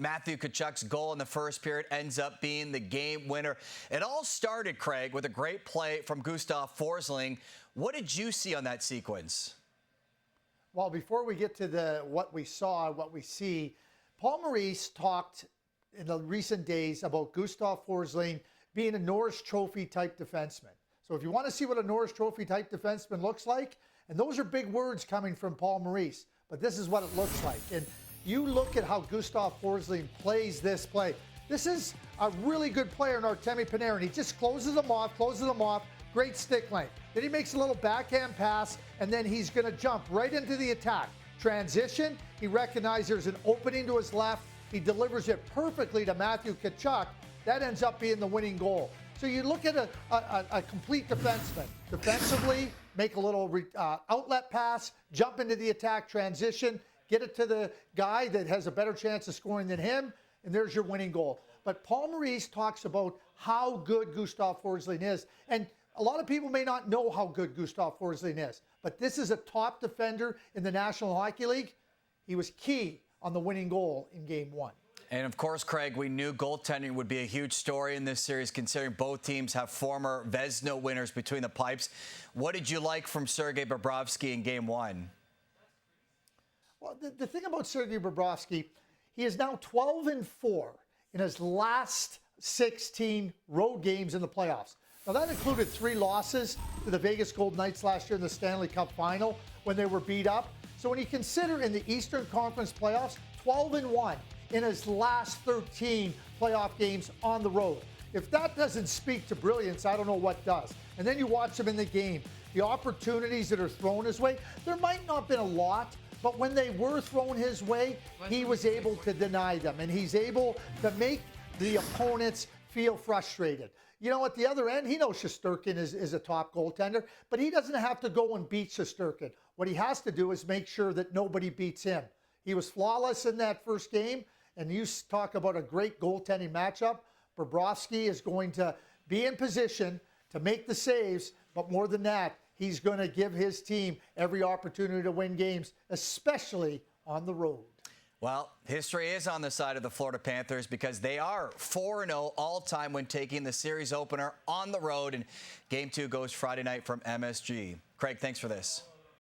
Matthew Tkachuk's goal in the first period ends up being the game winner. It all started, Craig, with a great play from Gustav Forsling. What did you see on that sequence? Well, before we get to what we saw, what we see, Paul Maurice talked in the recent days about Gustav Forsling being a Norris Trophy type defenseman. So if you want to see what a Norris Trophy type defenseman looks like, and those are big words coming from Paul Maurice, but this is what it looks like. And you look at how Gustav Forsling plays this play. This is a really good player in Artemi Panarin. He just closes them off, great stick length. Then he makes a little backhand pass, and then he's going to jump right into the attack. Transition, he recognizes there's an opening to his left. He delivers it perfectly to Matthew Tkachuk. That ends up being the winning goal. So you look at a complete defenseman. Defensively, make a little outlet pass, jump into the attack, transition, get it to the guy that has a better chance of scoring than him, and there's your winning goal. But Paul Maurice talks about how good Gustav Forsling is. And a lot of people may not know how good Gustav Forsling is, but this is a top defender in the National Hockey League. He was key on the winning goal in Game 1. And of course, Craig, we knew goaltending would be a huge story in this series, considering both teams have former Vezina winners between the pipes. What did you like from Sergei Bobrovsky in Game 1? Well, the thing about Sergei Bobrovsky, he is now 12-4 in his last 16 road games in the playoffs. Now, that included 3 losses to the Vegas Golden Knights last year in the Stanley Cup final when they were beat up. So when you consider in the Eastern Conference playoffs, 12-1 in his last 13 playoff games on the road. If that doesn't speak to brilliance, I don't know what does. And then you watch him in the game. The opportunities that are thrown his way, there might not have been a lot, but when they were thrown his way, he was able to deny them. And he's able to make the opponents feel frustrated. You know, at the other end, he knows Shesterkin is a top goaltender, but he doesn't have to go and beat Shesterkin. What he has to do is make sure that nobody beats him. He was flawless in that first game, and you talk about a great goaltending matchup. Bobrovsky is going to be in position to make the saves, but more than that, he's going to give his team every opportunity to win games, especially on the road. Well, history is on the side of the Florida Panthers because they are 4-0 all-time when taking the series opener on the road, and Game 2 goes Friday night from MSG. Craig, thanks for this.